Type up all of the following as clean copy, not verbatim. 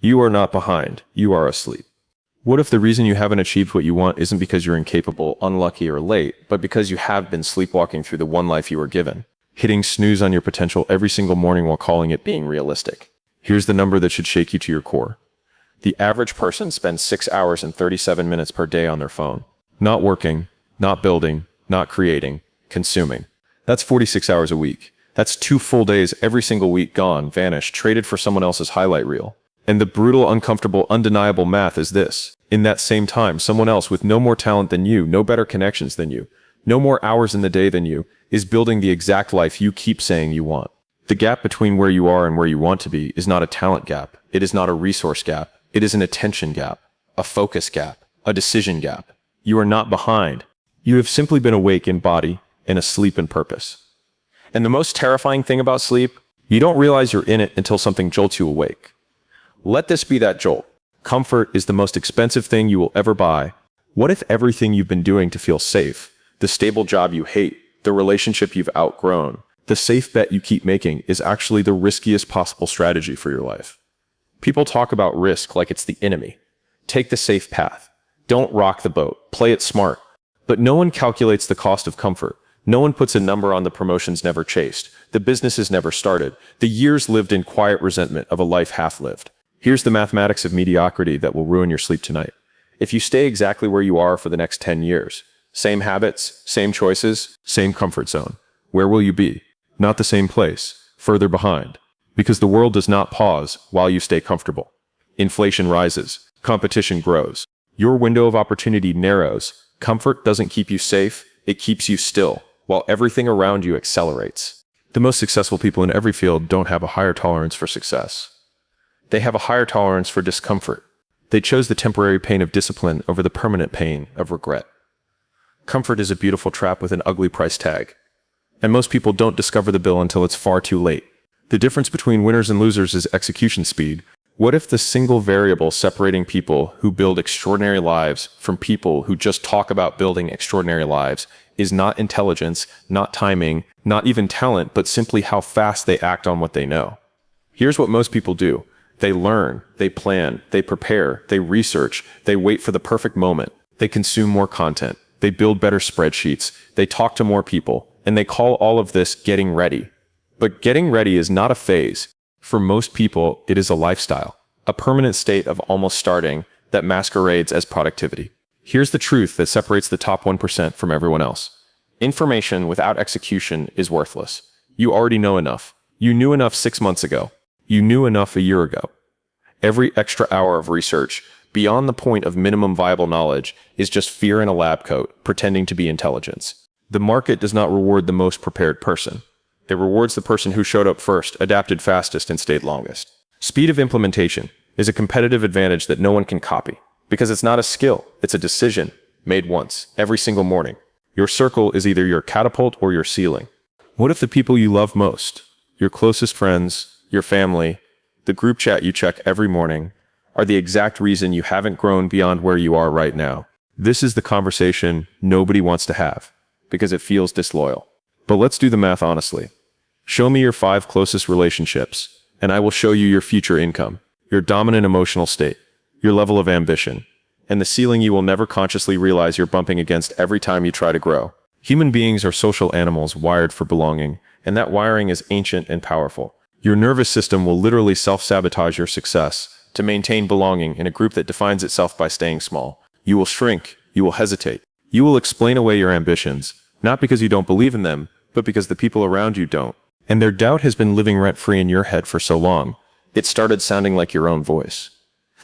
You are not behind. You are asleep. What if the reason you haven't achieved what you want isn't because you're incapable, unlucky, or late, but because you have been sleepwalking through the one life you were given, hitting snooze on your potential every single morning while calling it being realistic? Here's the number that should shake you to your core. The average person spends 6 hours and 37 minutes per day on their phone. Not working, not building, not creating, consuming. That's 46 hours a week. That's 2 full days every single week gone, vanished, traded for someone else's highlight reel. And the brutal, uncomfortable, undeniable math is this. In that same time, someone else with no more talent than you, no better connections than you, no more hours in the day than you, is building the exact life you keep saying you want. The gap between where you are and where you want to be is not a talent gap. It is not a resource gap. It is an attention gap, a focus gap, a decision gap. You are not behind. You have simply been awake in body and asleep in purpose. And the most terrifying thing about sleep, you don't realize you're in it until something jolts you awake. Let this be that jolt. Comfort is the most expensive thing you will ever buy. What if everything you've been doing to feel safe, the stable job you hate, the relationship you've outgrown, the safe bet you keep making is actually the riskiest possible strategy for your life? People talk about risk like it's the enemy. Take the safe path. Don't rock the boat. Play it smart. But no one calculates the cost of comfort. No one puts a number on the promotions never chased, the businesses never started, the years lived in quiet resentment of a life half-lived. Here's the mathematics of mediocrity that will ruin your sleep tonight. If you stay exactly where you are for the next 10 years, same habits, same choices, same comfort zone, where will you be? Not the same place, further behind. Because the world does not pause while you stay comfortable. Inflation rises, competition grows. Your window of opportunity narrows. Comfort doesn't keep you safe, it keeps you still, while everything around you accelerates. The most successful people in every field don't have a higher tolerance for success. They have a higher tolerance for discomfort. They chose the temporary pain of discipline over the permanent pain of regret. Comfort is a beautiful trap with an ugly price tag. And most people don't discover the bill until it's far too late. The difference between winners and losers is execution speed. What if the single variable separating people who build extraordinary lives from people who just talk about building extraordinary lives is not intelligence, not timing, not even talent, but simply how fast they act on what they know? Here's what most people do. They learn, they plan, they prepare, they research, they wait for the perfect moment, they consume more content, they build better spreadsheets, they talk to more people, and they call all of this getting ready. But getting ready is not a phase. For most people, it is a lifestyle, a permanent state of almost starting that masquerades as productivity. Here's the truth that separates the top 1% from everyone else. Information without execution is worthless. You already know enough. You knew enough 6 months ago. You knew enough a year ago. Every extra hour of research, beyond the point of minimum viable knowledge, is just fear in a lab coat, pretending to be intelligence. The market does not reward the most prepared person. It rewards the person who showed up first, adapted fastest, and stayed longest. Speed of implementation is a competitive advantage that no one can copy, because it's not a skill, it's a decision, made once, every single morning. Your circle is either your catapult or your ceiling. What if the people you love most, your closest friends, your family, the group chat you check every morning, are the exact reason you haven't grown beyond where you are right now? This is the conversation nobody wants to have, because it feels disloyal. But let's do the math honestly. Show me your 5 closest relationships, and I will show you your future income, your dominant emotional state, your level of ambition, and the ceiling you will never consciously realize you're bumping against every time you try to grow. Human beings are social animals wired for belonging, and that wiring is ancient and powerful. Your nervous system will literally self-sabotage your success to maintain belonging in a group that defines itself by staying small. You will shrink, you will hesitate, you will explain away your ambitions, not because you don't believe in them, but because the people around you don't. And their doubt has been living rent-free in your head for so long, it started sounding like your own voice.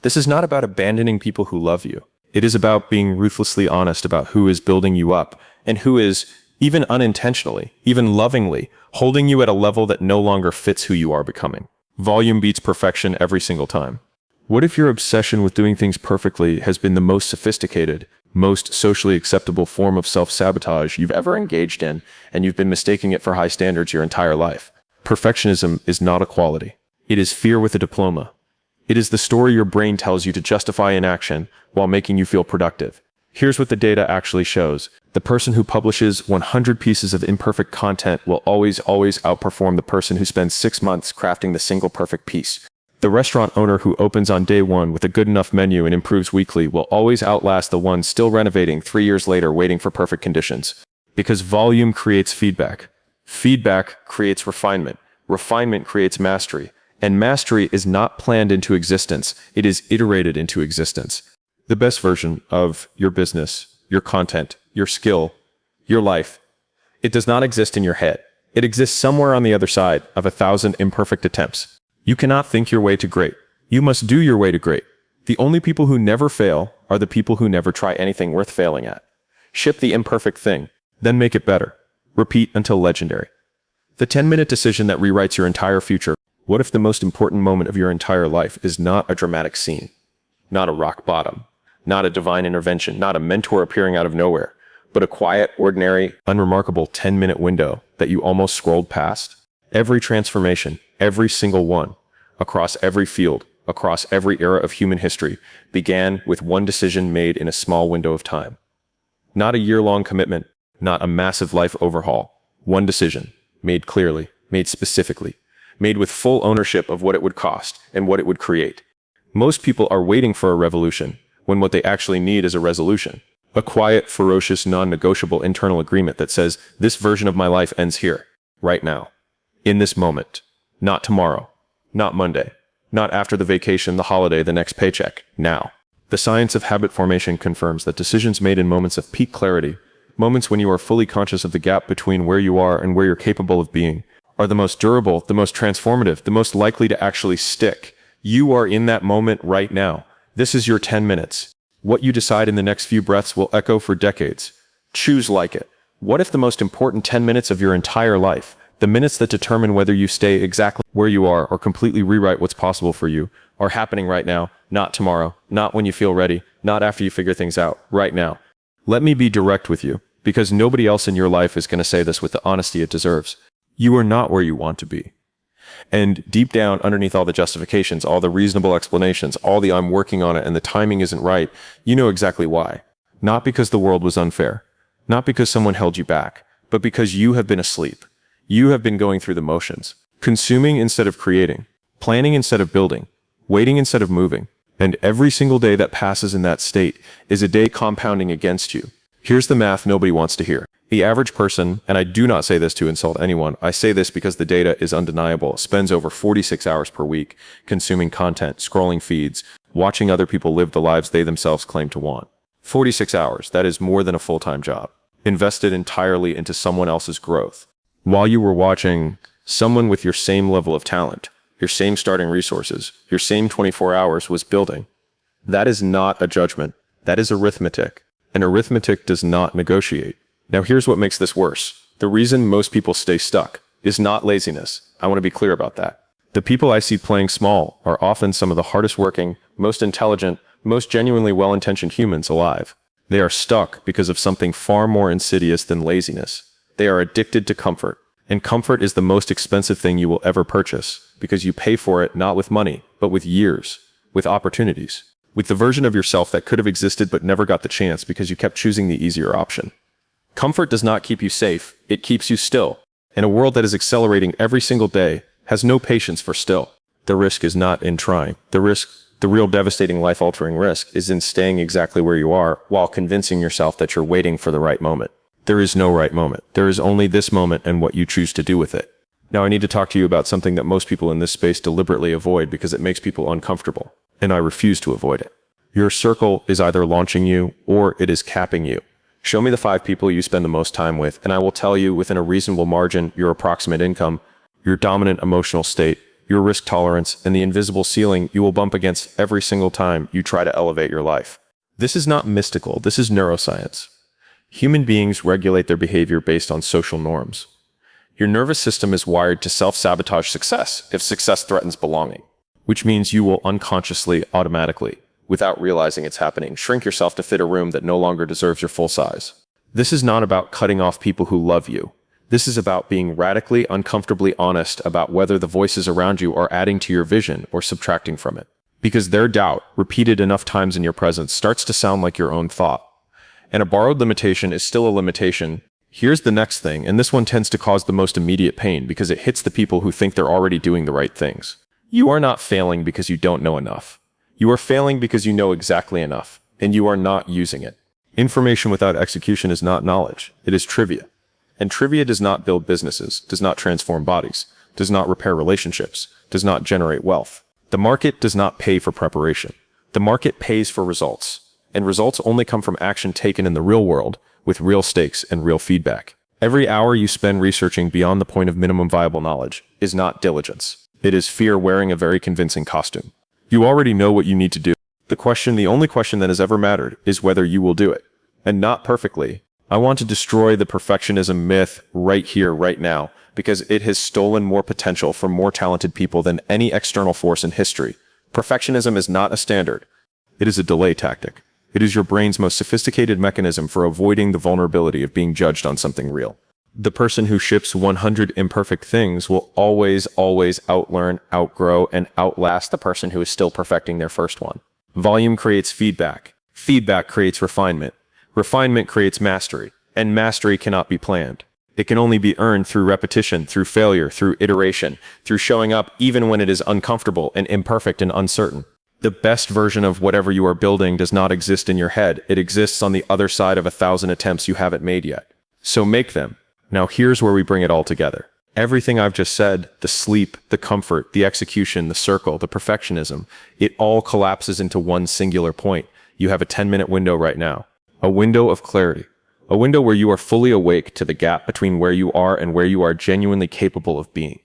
This is not about abandoning people who love you. It is about being ruthlessly honest about who is building you up and who is, even unintentionally, even lovingly, holding you at a level that no longer fits who you are becoming. Volume beats perfection every single time. What if your obsession with doing things perfectly has been the most sophisticated, most socially acceptable form of self-sabotage you've ever engaged in, and you've been mistaking it for high standards your entire life? Perfectionism is not a quality. It is fear with a diploma. It is the story your brain tells you to justify inaction while making you feel productive. Here's what the data actually shows. The person who publishes 100 pieces of imperfect content will always outperform the person who spends 6 months crafting the single perfect piece. The restaurant owner who opens on day one with a good enough menu and improves weekly will always outlast the one still renovating 3 years later waiting for perfect conditions. Because volume creates feedback. Feedback creates refinement. Refinement creates mastery. And mastery is not planned into existence. It is iterated into existence. The best version of your business, your content, your skill, your life, it does not exist in your head. It exists somewhere on the other side of 1,000 imperfect attempts. You cannot think your way to great. You must do your way to great. The only people who never fail are the people who never try anything worth failing at. Ship the imperfect thing, then make it better. Repeat until legendary. The 10-minute decision that rewrites your entire future. What if the most important moment of your entire life is not a dramatic scene, not a rock bottom, not a divine intervention, not a mentor appearing out of nowhere, but a quiet, ordinary, unremarkable 10-minute window that you almost scrolled past? Every transformation, every single one, across every field, across every era of human history, began with one decision made in a small window of time. Not a year-long commitment, not a massive life overhaul. One decision, made clearly, made specifically, made with full ownership of what it would cost and what it would create. Most people are waiting for a revolution, when what they actually need is a resolution. A quiet, ferocious, non-negotiable internal agreement that says, this version of my life ends here, right now, in this moment, not tomorrow, not Monday, not after the vacation, the holiday, the next paycheck, now. The science of habit formation confirms that decisions made in moments of peak clarity, moments when you are fully conscious of the gap between where you are and where you're capable of being, are the most durable, the most transformative, the most likely to actually stick. You are in that moment right now. This is your 10 minutes. What you decide in the next few breaths will echo for decades. Choose like it. What if the most important 10 minutes of your entire life, the minutes that determine whether you stay exactly where you are or completely rewrite what's possible for you, are happening right now, not tomorrow, not when you feel ready, not after you figure things out, right now? Let me be direct with you, because nobody else in your life is going to say this with the honesty it deserves. You are not where you want to be. And deep down, underneath all the justifications, all the reasonable explanations, all the I'm working on it and the timing isn't right, you know exactly why. Not because the world was unfair, not because someone held you back, but because you have been asleep. You have been going through the motions, consuming instead of creating, planning instead of building, waiting instead of moving. And every single day that passes in that state is a day compounding against you. Here's the math nobody wants to hear. The average person, and I do not say this to insult anyone, I say this because the data is undeniable, spends over 46 hours per week consuming content, scrolling feeds, watching other people live the lives they themselves claim to want. 46 hours, that is more than a full-time job, invested entirely into someone else's growth. While you were watching someone with your same level of talent, your same starting resources, your same 24 hours was building. That is not a judgment. That is arithmetic. And arithmetic does not negotiate. Now here's what makes this worse. The reason most people stay stuck is not laziness. I want to be clear about that. The people I see playing small are often some of the hardest working, most intelligent, most genuinely well-intentioned humans alive. They are stuck because of something far more insidious than laziness. They are addicted to comfort. And comfort is the most expensive thing you will ever purchase, because you pay for it not with money, but with years, with opportunities, with the version of yourself that could have existed but never got the chance because you kept choosing the easier option. Comfort does not keep you safe, it keeps you still. And a world that is accelerating every single day has no patience for still. The risk is not in trying. The real devastating life-altering risk is in staying exactly where you are while convincing yourself that you're waiting for the right moment. There is no right moment. There is only this moment and what you choose to do with it. Now I need to talk to you about something that most people in this space deliberately avoid because it makes people uncomfortable, and I refuse to avoid it. Your circle is either launching you or it is capping you. Show me the 5 people you spend the most time with, and I will tell you within a reasonable margin your approximate income, your dominant emotional state, your risk tolerance, and the invisible ceiling you will bump against every single time you try to elevate your life. This is not mystical, this is neuroscience. Human beings regulate their behavior based on social norms. Your nervous system is wired to self-sabotage success if success threatens belonging, which means you will unconsciously, automatically, without realizing it's happening, shrink yourself to fit a room that no longer deserves your full size. This is not about cutting off people who love you. This is about being radically, uncomfortably honest about whether the voices around you are adding to your vision or subtracting from it. Because their doubt, repeated enough times in your presence, starts to sound like your own thought. And a borrowed limitation is still a limitation. Here's the next thing, and this one tends to cause the most immediate pain because it hits the people who think they're already doing the right things. You are not failing because you don't know enough. You are failing because you know exactly enough, and you are not using it. Information without execution is not knowledge. It is trivia. And trivia does not build businesses, does not transform bodies, does not repair relationships, does not generate wealth. The market does not pay for preparation. The market pays for results. And results only come from action taken in the real world, with real stakes and real feedback. Every hour you spend researching beyond the point of minimum viable knowledge is not diligence. It is fear wearing a very convincing costume. You already know what you need to do. The only question that has ever mattered is whether you will do it. And not perfectly. I want to destroy the perfectionism myth right here, right now, because it has stolen more potential from more talented people than any external force in history. Perfectionism is not a standard. It is a delay tactic. It is your brain's most sophisticated mechanism for avoiding the vulnerability of being judged on something real. The person who ships 100 imperfect things will always outlearn, outgrow, and outlast the person who is still perfecting their first one. Volume creates feedback. Feedback creates refinement. Refinement creates mastery. And mastery cannot be planned. It can only be earned through repetition, through failure, through iteration, through showing up even when it is uncomfortable and imperfect and uncertain. The best version of whatever you are building does not exist in your head. It exists on the other side of 1,000 attempts you haven't made yet. So make them. Now here's where we bring it all together. Everything I've just said, the sleep, the comfort, the execution, the circle, the perfectionism, it all collapses into one singular point. You have a 10-minute window right now. A window of clarity. A window where you are fully awake to the gap between where you are and where you are genuinely capable of being.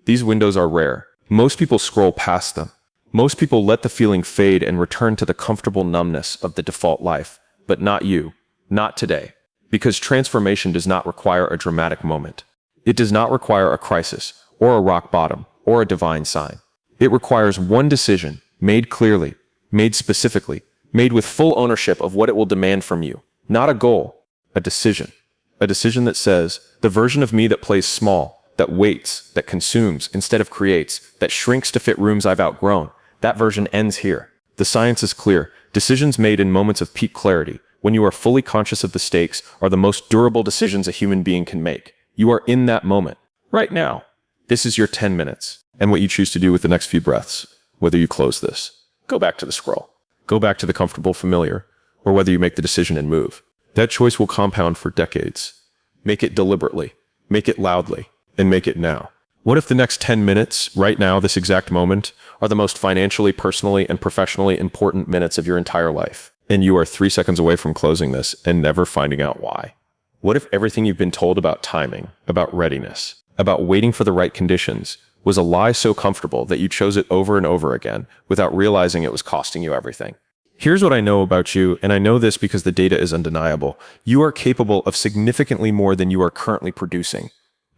These windows are rare. Most people scroll past them. Most people let the feeling fade and return to the comfortable numbness of the default life. But not you. Not today. Because transformation does not require a dramatic moment. It does not require a crisis, or a rock bottom, or a divine sign. It requires one decision, made clearly, made specifically, made with full ownership of what it will demand from you. Not a goal, a decision. A decision that says, the version of me that plays small, that waits, that consumes instead of creates, that shrinks to fit rooms I've outgrown, that version ends here. The science is clear. Decisions made in moments of peak clarity, when you are fully conscious of the stakes, are the most durable decisions a human being can make. You are in that moment, right now. This is your 10 minutes. And what you choose to do with the next few breaths, whether you close this, go back to the scroll, go back to the comfortable familiar, or whether you make the decision and move. That choice will compound for decades. Make it deliberately, make it loudly, and make it now. What if the next 10 minutes, right now, this exact moment, are the most financially, personally, and professionally important minutes of your entire life? And you are 3 seconds away from closing this and never finding out why. What if everything you've been told about timing, about readiness, about waiting for the right conditions, was a lie so comfortable that you chose it over and over again without realizing it was costing you everything? Here's what I know about you, and I know this because the data is undeniable. You are capable of significantly more than you are currently producing.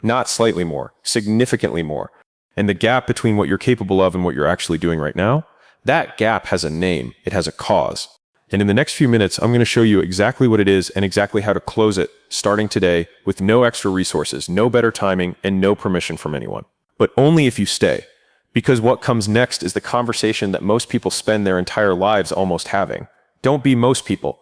Not slightly more, significantly more. And the gap between what you're capable of and what you're actually doing right now, that gap has a name, it has a cause. And in the next few minutes, I'm going to show you exactly what it is and exactly how to close it, starting today, with no extra resources, no better timing, and no permission from anyone. But only if you stay. Because what comes next is the conversation that most people spend their entire lives almost having. Don't be most people.